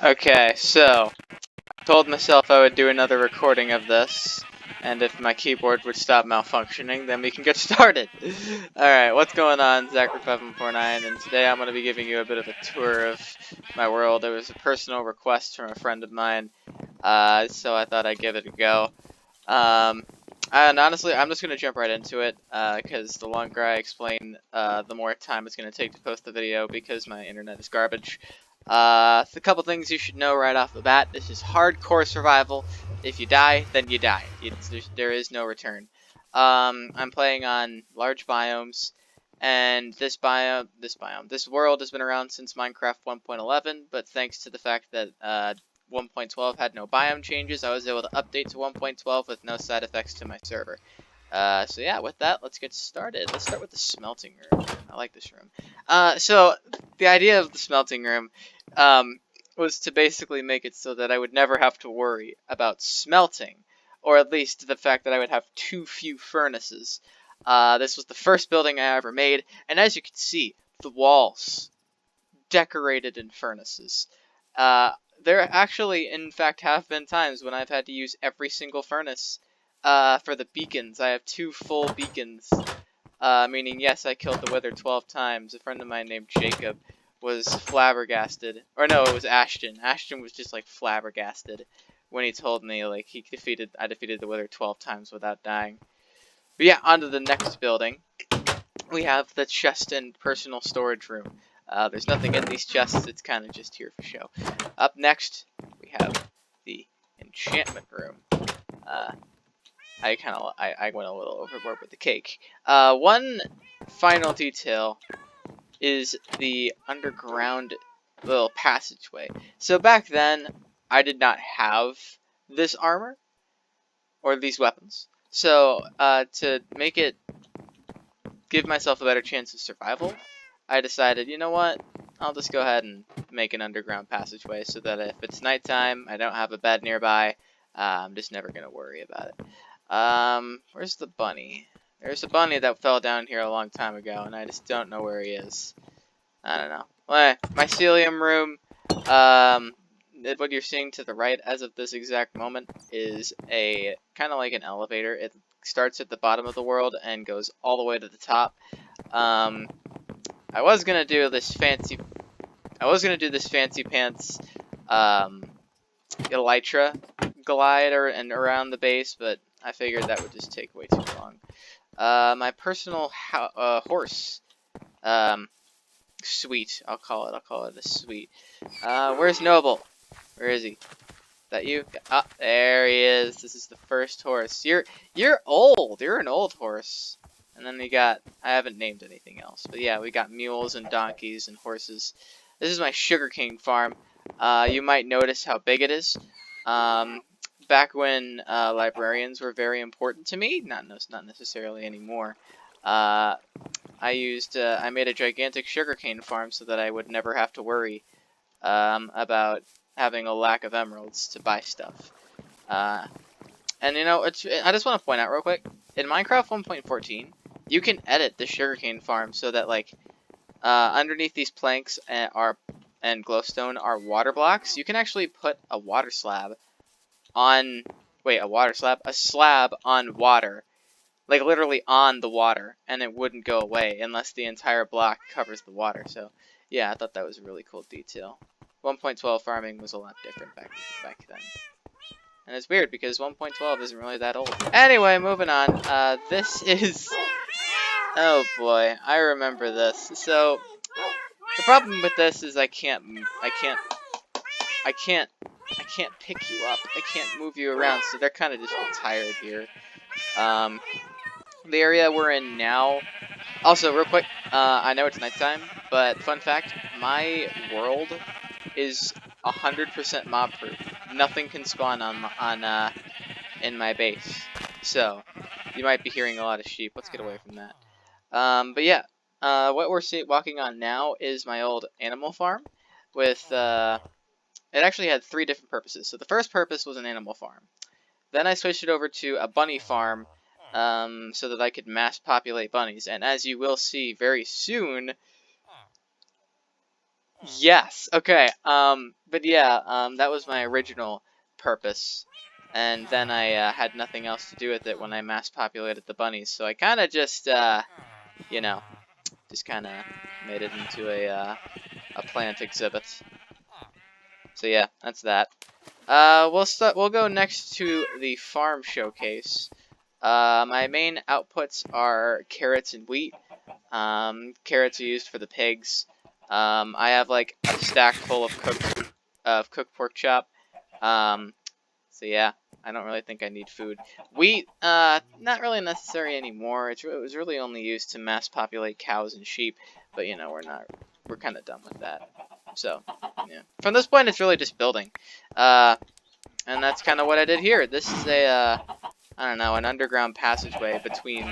Okay, so I told myself I would do another recording of this, and if my keyboard would stop malfunctioning, then we can get started. Alright, what's going on? Zachary5149, and today I'm going to be giving you a bit of a tour of my world. It was a personal request from a friend of mine, so I thought I'd give it a go. And honestly, I'm just going to jump right into it, because the longer I explain, the more time it's going to take to post the video, because my internet is garbage. A couple things you should know right off the bat. This is hardcore survival. If you die, then you die. There is no return. I'm playing on large biomes, and this world has been around since Minecraft 1.11, but thanks to the fact that, 1.12 had no biome changes, I was able to update to 1.12 with no side effects to my server. So yeah, with that, let's get started. Let's start with the smelting room. I like this room. So the idea of the smelting room was to basically make it so that I would never have to worry about smelting, or at least the fact that I would have too few furnaces. This was the first building I ever made, and as you can see, the walls decorated in furnaces. There actually, in fact, have been times when I've had to use every single furnace for the beacons. I have 2 full beacons, meaning, yes, I killed the Wither 12 times. A friend of mine named Jacob was flabbergasted. Or no, it was Ashton. Ashton was just, like, flabbergasted when he told me, like, I defeated the Wither 12 times without dying. But yeah, on to the next building. We have the chest and personal storage room. There's nothing in these chests, it's kind of just here for show. Up next, we have the Enchantment Room. I went a little overboard with the cake. One final detail is the underground little passageway. So back then, I did not have this armor, or these weapons. So, to give myself a better chance of survival, I decided, you know what, I'll just go ahead and make an underground passageway so that if it's nighttime, I don't have a bed nearby, I'm just never going to worry about it. Where's the bunny? There's a bunny that fell down here a long time ago, and I just don't know where he is. I don't know. Well, mycelium room, what you're seeing to the right as of this exact moment is a kind of like an elevator. It starts at the bottom of the world and goes all the way to the top. I was gonna do this fancy pants, elytra glide and around the base, but I figured that would just take way too long. My personal horse, suite. I'll call it a suite. Where's Noble? Where is he? That you? Ah, there he is. This is the first horse. You're old. You're an old horse. And then we got, I haven't named anything else, but yeah, we got mules and donkeys and horses. This is my Sugarcane Farm. You might notice how big it is. Back when librarians were very important to me, not necessarily anymore. I made a gigantic sugarcane farm so that I would never have to worry about having a lack of emeralds to buy stuff. And you know, I just want to point out real quick, in Minecraft 1.14, you can edit the sugarcane farm so that, like, underneath these planks and glowstone are water blocks. You can actually put a water slab on, a slab on water, like literally on the water, and it wouldn't go away unless the entire block covers the water. So yeah, I thought that was a really cool detail. 1.12 farming was a lot different back then. And it's weird because 1.12 isn't really that old. Anyway, moving on. This is, oh boy, I remember this. So the problem with this is I can't pick you up. I can't move you around, so they're kind of just retired here. The area we're in now. Also, real quick, I know it's nighttime, but fun fact: my world is 100% mob proof. Nothing can spawn in my base. So you might be hearing a lot of sheep. Let's get away from that. But yeah, what we're walking on now is my old animal farm. With it actually had 3 different purposes. So the first purpose was an animal farm. Then I switched it over to a bunny farm, so that I could mass populate bunnies. And as you will see very soon, Yes. Okay. But yeah. That was my original purpose, and then I had nothing else to do with it when I mass populated the bunnies. So I kind of just, you know, just kind of made it into a plant exhibit. So yeah, that's that. We'll go next to the farm showcase. My main outputs are carrots and wheat. Carrots are used for the pigs. I have like a stack full of cooked pork chop. Um, so yeah, I don't really think I need food. Wheat, not really necessary anymore. It was really only used to mass populate cows and sheep. But you know, we're kind of done with that. So yeah, from this point, it's really just building. And that's kind of what I did here. This is I don't know, an underground passageway between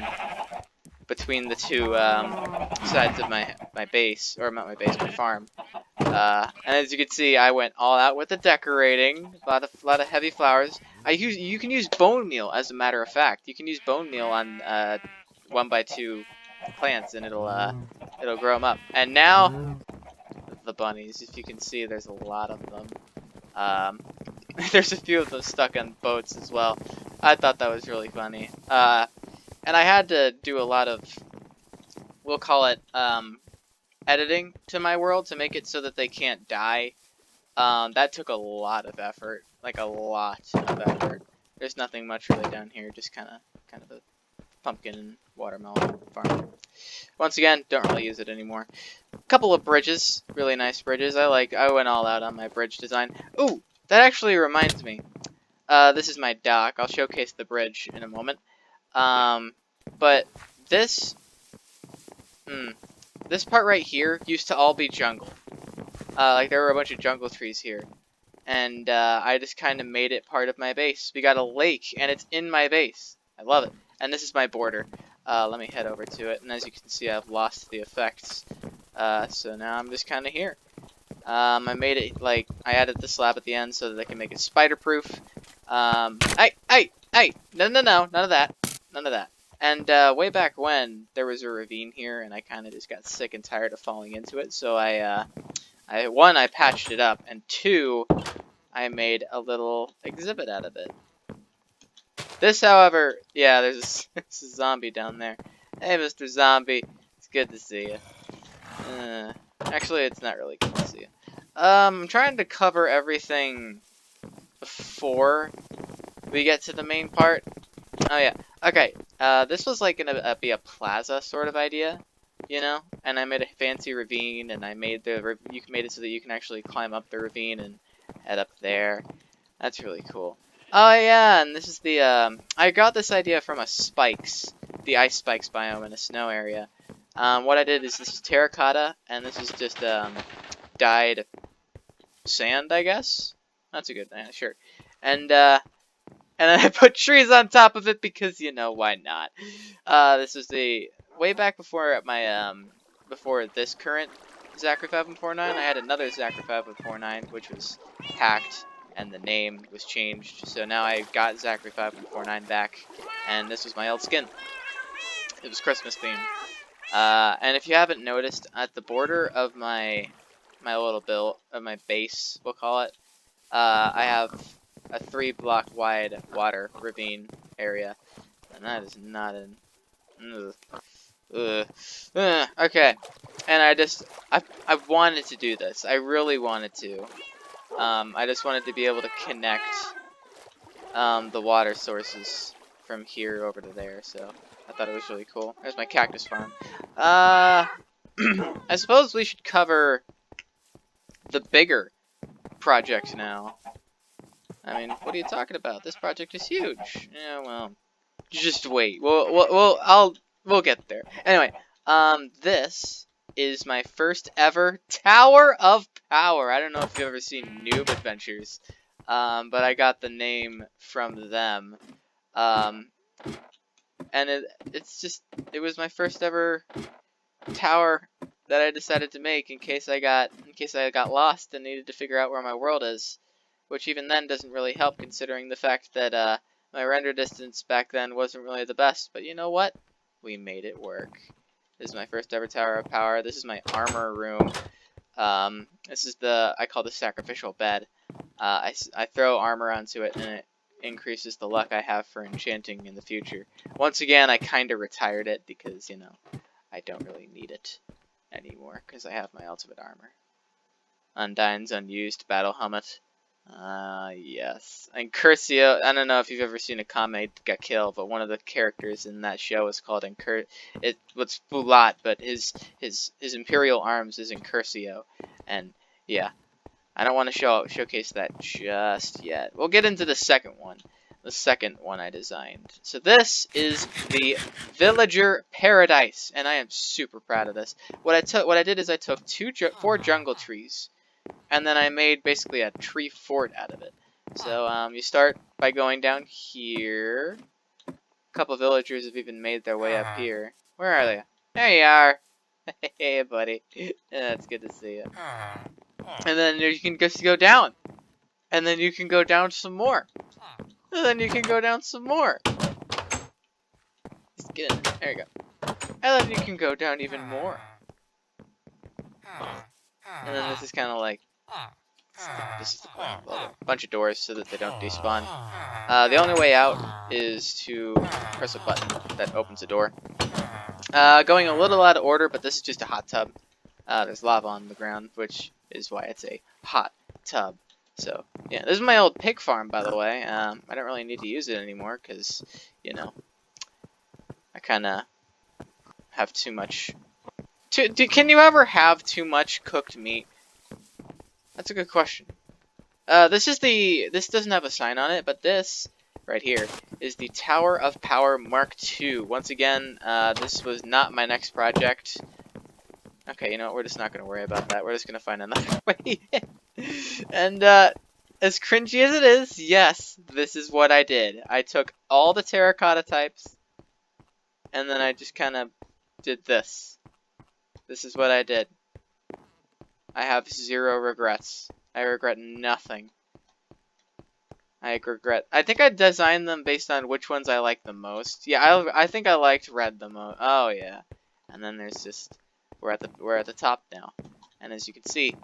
the two sides of my base, or not my base, my farm. And as you can see, I went all out with the decorating. A lot of heavy flowers. You can use bone meal, as a matter of fact. You can use bone meal on 1x2 plants, and it'll grow them up. And now the bunnies. If you can see, there's a lot of them. Um, there's a few of them stuck on boats as well. I thought that was really funny. And I had to do a lot of, we'll call it, editing to my world to make it so that they can't die. That took a lot of effort, like a lot of effort. There's nothing much really down here, just kind of a pumpkin and watermelon farm. Once again, don't really use it anymore. Couple of bridges, really nice bridges. I went all out on my bridge design. Ooh, that actually reminds me. This is my dock. I'll showcase the bridge in a moment. But this, this part right here used to all be jungle. Like there were a bunch of jungle trees here. And I just kind of made it part of my base. We got a lake, and it's in my base. I love it. And this is my border. Let me head over to it. And as you can see, I've lost the effects. So now I'm just kind of here. I made it, like, I added the slab at the end so that I can make it spider-proof. Hey! No, none of that. None of that. And way back when, there was a ravine here, and I kind of just got sick and tired of falling into it. So one, I patched it up, and two, I made a little exhibit out of it. This, however, yeah, there's a zombie down there. Hey, Mr. Zombie, it's good to see you. Actually, it's not really good to see you. I'm trying to cover everything before we get to the main part. Oh yeah, okay. This was like gonna be a plaza sort of idea, you know. And I made a fancy ravine, and I made you made it so that you can actually climb up the ravine and head up there. That's really cool. Oh yeah, and this is the I got this idea from the ice spikes biome in a snow area. What I did is this is terracotta, and this is just dyed sand, I guess. That's a good sure. And then I put trees on top of it because, you know, why not? This was way back before before this current Zachary 5149. I had another Zachary 5149, which was hacked, and the name was changed. So now I got Zachary 5149 back, and this was my old skin. It was Christmas themed. And if you haven't noticed, at the border of my my base, we'll call it, I have a 3-block wide water ravine area, and that is not an. Okay, and I wanted to do this. I really wanted to. I just wanted to be able to connect the water sources from here over to there. So I thought it was really cool. There's my cactus farm. I suppose we should cover the bigger project now. I mean, what are you talking about? This project is huge. Yeah, well, just wait. We'll get there. Anyway, this is my first ever Tower of Power. I don't know if you've ever seen Noob Adventures, but I got the name from them. And it was my first ever tower that I decided to make in case I got lost and needed to figure out where my world is, which even then doesn't really help considering the fact that my render distance back then wasn't really the best. But you know what? We made it work. This is my first ever Tower of Power. This is my armor room. This is I call the Sacrificial Bed. I throw armor onto it, and it increases the luck I have for enchanting in the future. Once again, I kind of retired it because, you know, I don't really need it anymore because I have my ultimate armor. Undyne's unused battle helmet. Yes. And Curcio, I don't know if you've ever seen a Kame get killed, but one of the characters in that show is called it was Fulat, but his Imperial arms is in Curcio. And yeah, I don't want to showcase that just yet. We'll get into the second one. The second one I designed. So this is the Villager Paradise, and I am super proud of this. What I did is I took 4 jungle trees, and then I made basically a tree fort out of it. So you start by going down here. A couple villagers have even made their way up here. Where are they? There you are. Hey, buddy. Yeah, it's good to see you. And then you can just go down. And then you can go down some more. And then you can go down some more. Just get in there. There you go. And then you can go down even more. And then this is kind of like... This is the plan. A bunch of doors so that they don't despawn. The only way out is to press a button that opens a door. Going a little out of order, but this is just a hot tub. There's lava on the ground, which is why it's a hot tub. So, yeah, this is my old pig farm, by the way. I don't really need to use it anymore because, you know, I kind of have too much... Can you ever have too much cooked meat? That's a good question. This doesn't have a sign on it, but this right here is the Tower of Power Mark II. Once again, this was not my next project. Okay, you know what? We're just not going to worry about that. We're just going to find another way in. And, as cringy as it is, yes, this is what I did. I took all the terracotta types, and then I just kind of did this. This is what I did. I have 0 regrets. I regret nothing. I think I designed them based on which ones I like the most. Yeah, I think I liked red the most. Oh yeah. And then there's just we're at the top now. And as you can see,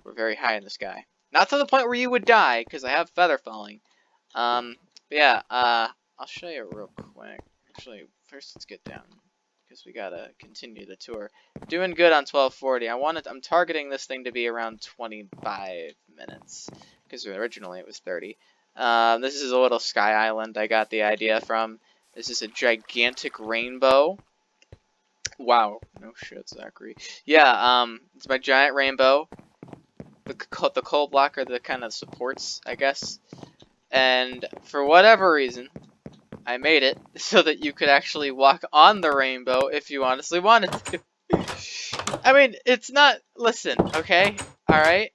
we're very high in the sky. Not to the point where you would die, because I have feather falling. Yeah, I'll show you real quick. Actually, first let's get down, because we gotta continue the tour. Doing good on 1240. I'm targeting this thing to be around 25 minutes, because originally it was 30. This is a little sky island I got the idea from. This is a gigantic rainbow. Wow, no shit, Zachary. Yeah, it's my giant rainbow. The coal block are the kind of supports, I guess. And for whatever reason, I made it so that you could actually walk on the rainbow if you honestly wanted to. I mean, it's not... Listen, okay? Alright?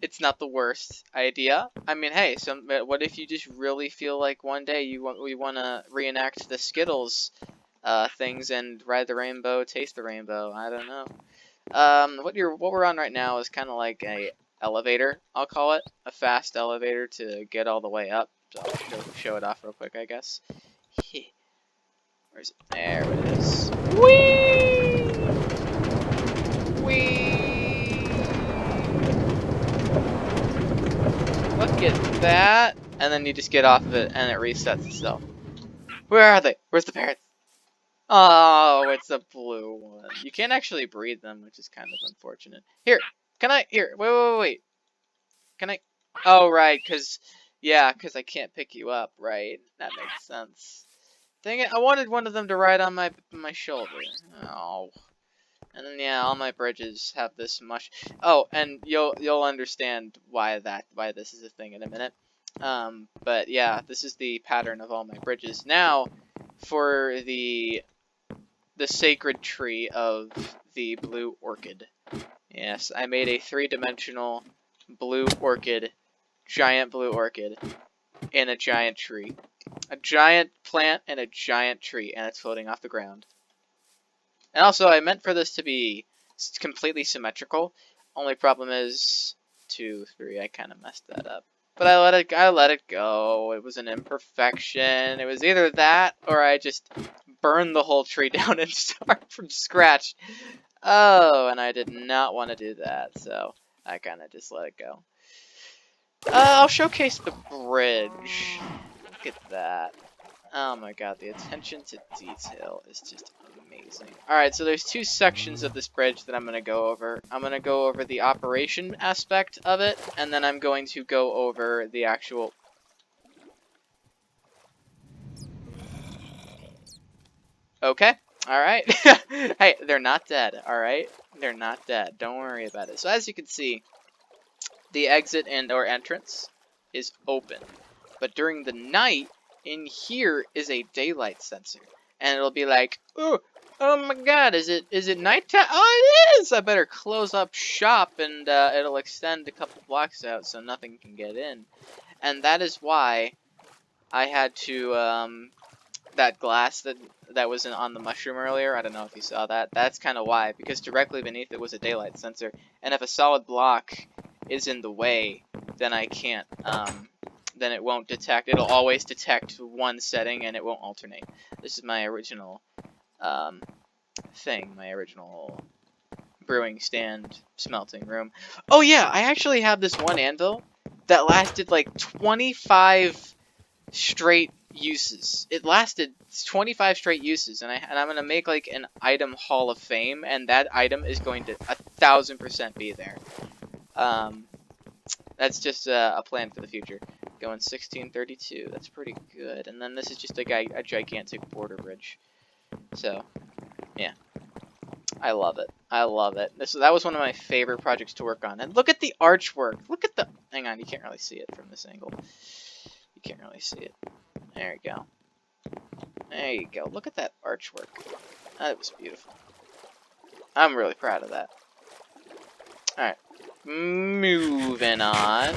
It's not the worst idea. I mean, hey, what if you just really feel like one day we want to reenact the Skittles things and ride the rainbow, taste the rainbow? I don't know. What we're on right now is kind of like a elevator, I'll call it. A fast elevator to get all the way up. So I'll show it off real quick, I guess. Where's it? There it is. Whee! Whee! Look at that. And then you just get off of it and it resets itself. Where are they? Where's the parrots? Oh, it's a blue one. You can't actually breed them, which is kind of unfortunate. Here, wait. Can I? Oh, right, because I can't pick you up, right? That makes sense. Dang it, I wanted one of them to ride on my shoulder. Oh. And then, yeah, all my bridges have this much. Oh, and you'll understand why this is a thing in a minute. But yeah, this is the pattern of all my bridges. Now, for the sacred tree of the blue orchid. Yes, I made a 3-dimensional blue orchid, giant blue orchid, in a giant tree. A giant plant and a giant tree, and it's floating off the ground. And also, I meant for this to be completely symmetrical. Only problem is 2, 3. I kind of messed that up. But I let it go. It was an imperfection. It was either that or I just burned the whole tree down and start from scratch. Oh, and I did not want to do that, so I kind of just let it go. I'll showcase the bridge. Look at that. Oh my god, the attention to detail is just amazing. Alright, so there's two sections of this bridge that I'm going to go over. I'm going to go over the operation aspect of it, and then I'm going to go over the actual... Okay, alright. Hey, they're not dead, alright? They're not dead. Don't worry about it. So as you can see, the exit and or entrance is open. But during the night, in here is a daylight sensor. And it'll be like, oh my god, is it nighttime? Oh, it is! I better close up shop, and it'll extend a couple blocks out so nothing can get in. And that is why I had to, that glass that was on the mushroom earlier, I don't know if you saw that. That's kind of why, because directly beneath it was a daylight sensor. And if a solid block is in the way, then I can't, then it won't detect. It'll always detect one setting, and it won't alternate. This is my original thing, my original brewing stand, smelting room. Oh yeah, I actually have this one anvil that lasted like 25 straight uses. It lasted 25 straight uses, and I'm gonna make like an item hall of fame, and that item is going to 1000% be there. That's just a plan for the future. Going 1632. That's pretty good. And then this is just a gigantic border bridge. So, yeah. I love it. I love it. That was one of my favorite projects to work on. And look at the archwork. Look at the... Hang on, you can't really see it from this angle. You can't really see it. There you go. There you go. Look at that archwork. That was beautiful. I'm really proud of that. Alright. Moving on.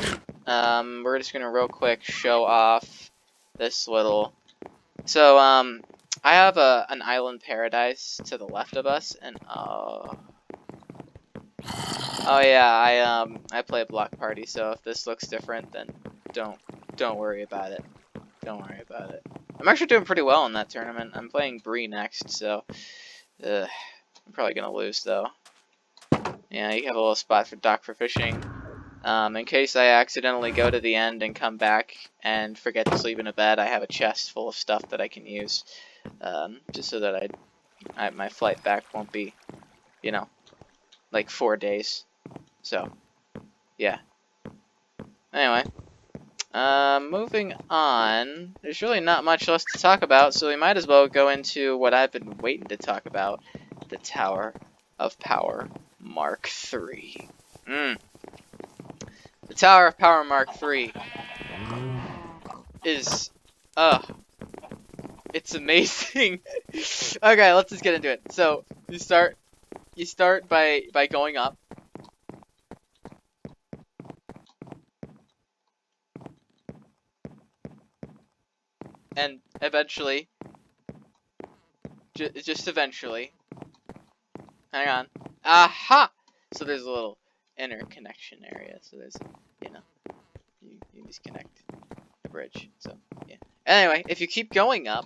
We're just gonna real quick show off this little... So, I have an island paradise to the left of us, and, oh yeah, I play a block party, so if this looks different, then don't worry about it. Don't worry about it. I'm actually doing pretty well in that tournament. I'm playing Bree next, so, I'm probably gonna lose, though. Yeah, you have a little spot for dock for fishing. In case I accidentally go to the end and come back and forget to sleep in a bed, I have a chest full of stuff that I can use, just so that my flight back won't be, you know, like 4 days. So, yeah. Anyway, moving on. There's really not much else to talk about, so we might as well go into what I've been waiting to talk about: the Tower of Power Mark III. The Tower of Power Mark III is, it's amazing. Okay, let's just get into it. So you start by going up, and eventually, just eventually. Hang on. Aha! So there's a little interconnection area. So there's, you know, you just connect the bridge. So yeah. Anyway, if you keep going up,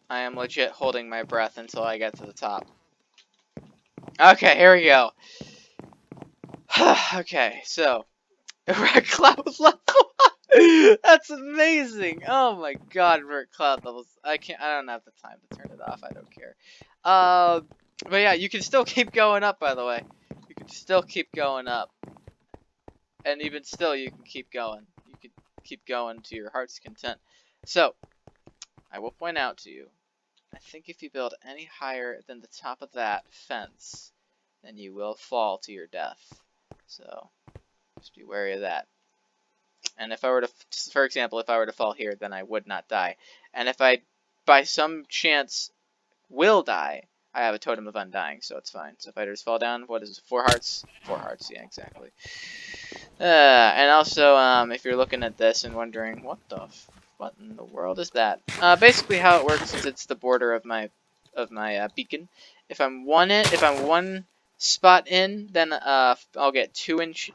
I am legit holding my breath until I get to the top. Okay, here we go. Okay, so we're at cloud level. That's amazing. Oh my god, we're at cloud levels. I don't have the time to turn it off. I don't care. But yeah, you can still keep going up, by the way. You can still keep going up. And even still, you can keep going. You can keep going to your heart's content. So, I will point out to you, I think if you build any higher than the top of that fence, then you will fall to your death. So, just be wary of that. And if I were to, for example, if I were to fall here, then I would not die. And if I, by some chance, will die, I have a totem of undying, so it's fine. So if I just fall down, what is it, 4 hearts? 4 hearts, yeah, exactly. And also, if you're looking at this and wondering, what in the world is that? Basically how it works is it's the border of my beacon. If I'm one spot in, then I'll get 2 inch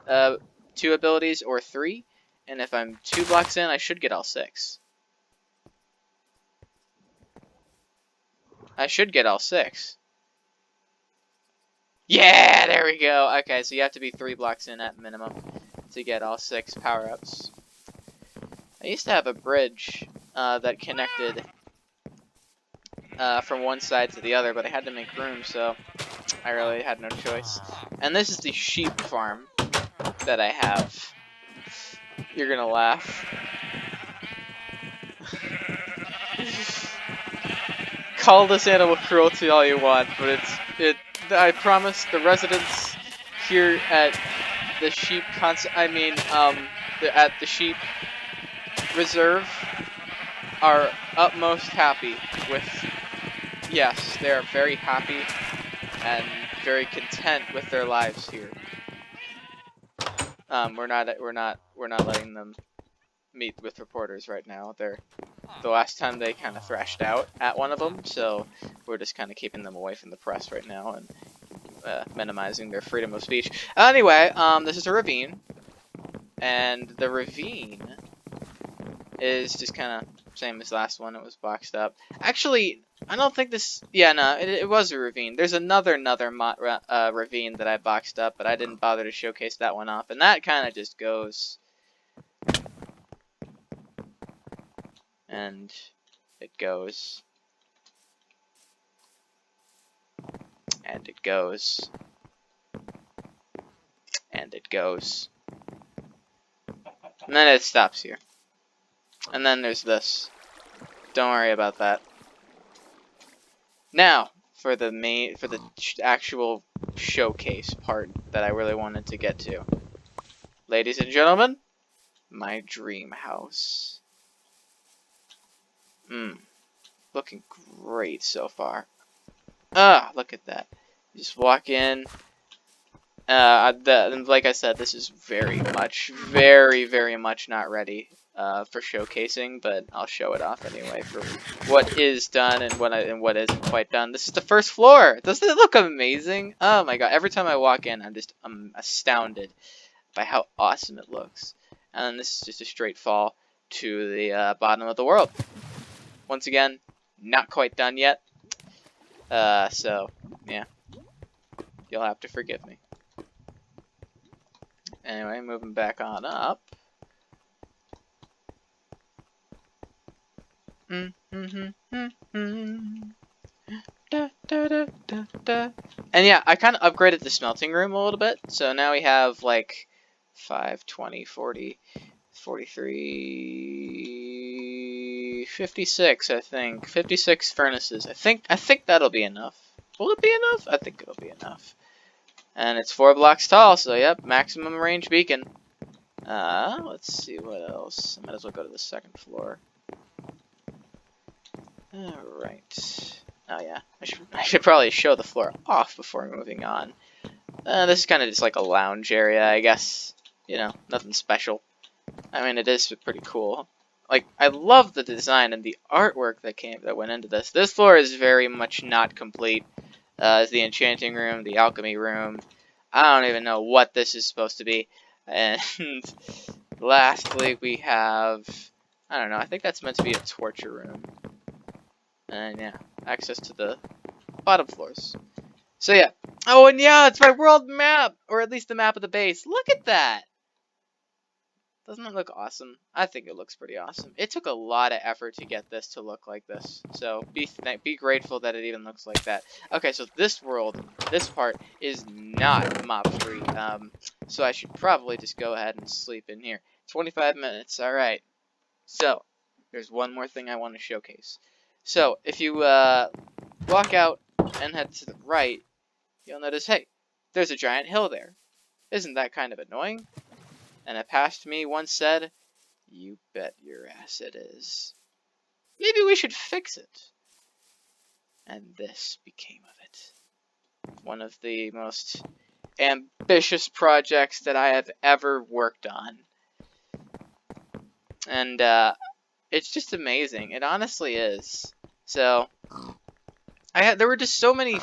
2 abilities or 3. And if I'm 2 blocks in, I should get all 6. I should get all 6. Yeah, there we go. Okay, so you have to be 3 blocks in at minimum to get all 6 power-ups. I used to have a bridge that connected from one side to the other, but I had to make room, so I really had no choice. And this is the sheep farm that I have. You're gonna laugh. Call this animal cruelty all you want, but I promise the residents here at the sheep at the sheep reserve are utmost happy with. Yes, they are very happy and very content with their lives here. We're not letting them meet with reporters right now. The last time they kind of thrashed out at one of them, so we're just kind of keeping them away from the press right now and minimizing their freedom of speech. Anyway, this is a ravine, and the ravine is just kind of same as last one. It was boxed up. Actually, I don't think this. Yeah, no, it was a ravine. There's another ravine that I boxed up, but I didn't bother to showcase that one off, and that kind of just goes. And it goes. And it goes. And it goes. And then it stops here. And then there's this. Don't worry about that. Now, for the actual showcase part that I really wanted to get to. Ladies and gentlemen, my dream house. Looking great so far. Look at that. You just walk in. Like I said, this is very much not ready for showcasing, but I'll show it off anyway for what is done and what isn't quite done. This is the first floor. Doesn't it look amazing? Oh my god! Every time I walk in, I'm astounded by how awesome it looks. And then this is just a straight fall to the bottom of the world. Once again, not quite done yet. So yeah, you'll have to forgive me. Anyway, moving back on up. And yeah, I kind of upgraded the smelting room a little bit. So now we have like 5, 20, 40, 43, 56, I think. 56 furnaces. I think that'll be enough. Will it be enough? I think it'll be enough. And it's 4 blocks tall, so yep, maximum range beacon. Let's see what else. I might as well go to the second floor. Alright. Oh yeah, I should probably show the floor off before moving on. This is kind of just like a lounge area, I guess. You know, nothing special. I mean, it is pretty cool. Like, I love the design and the artwork that went into this. This floor is very much not complete. It's the Enchanting Room, the Alchemy Room. I don't even know what this is supposed to be. And lastly, we have, I don't know, I think that's meant to be a torture room. And yeah, access to the bottom floors. So yeah. Oh, and yeah, it's my world map! Or at least the map of the base. Look at that! Doesn't it look awesome? I think it looks pretty awesome. It took a lot of effort to get this to look like this. So be grateful that it even looks like that. Okay, so this part is not mob-free. So I should probably just go ahead and sleep in here. 25 minutes, alright. So, there's one more thing I want to showcase. So, if you walk out and head to the right, you'll notice, hey, there's a giant hill there. Isn't that kind of annoying? And a past me once said, you bet your ass it is. Maybe we should fix it. And this became of it. One of the most ambitious projects that I have ever worked on. And it's just amazing. It honestly is. So, there were just so many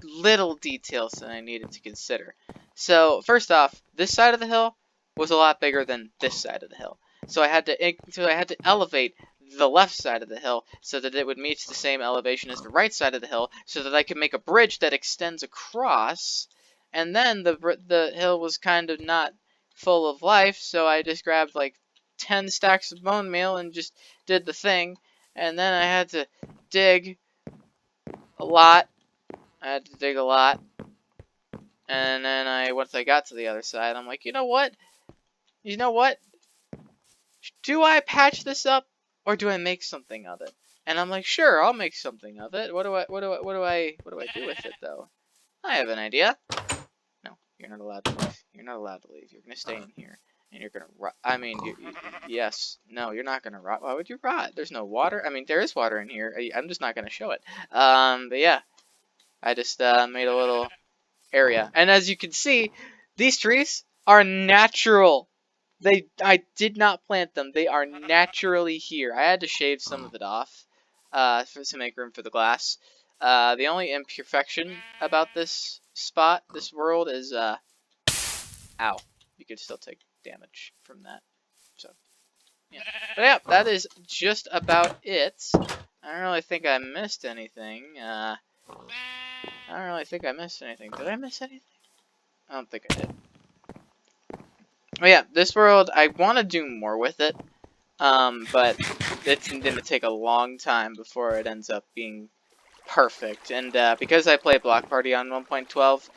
little details that I needed to consider. So, first off, this side of the hill, was a lot bigger than this side of the hill. So I had to elevate the left side of the hill so that it would meet the same elevation as the right side of the hill, so that I could make a bridge that extends across. And then the hill was kind of not full of life, so I just grabbed like 10 stacks of bone meal and just did the thing. And then I had to dig a lot. I had to dig a lot. And then once I got to the other side, I'm like, you know what? You know what? Do I patch this up or do I make something of it? And I'm like, sure, I'll make something of it. What do I do with it though? I have an idea. No, you're not allowed to leave. You're not allowed to leave. You're gonna stay in here, and you're gonna rot. I mean, yes, no, you're not gonna rot. Why would you rot? There's no water. I mean, there is water in here. I'm just not gonna show it. But yeah, I just made a little area, and as you can see, these trees are natural. I did not plant them. They are naturally here. I had to shave some of it off to make room for the glass. The only imperfection about this spot, this world, is, ow. You could still take damage from that. So, yeah. But yeah, that is just about it. I don't really think I missed anything. I don't really think I missed anything. Did I miss anything? I don't think I did. But yeah, this world, I want to do more with it. But it's going to take a long time before it ends up being perfect. And because I play Block Party on 1.12,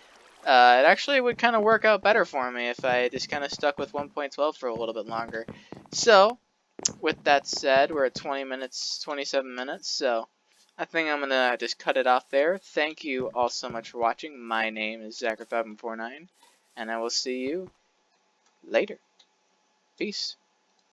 it actually would kind of work out better for me if I just kind of stuck with 1.12 for a little bit longer. So, with that said, we're at 27 minutes, so I think I'm going to just cut it off there. Thank you all so much for watching. My name is Sacrificial Bed, and I will see you later. Peace.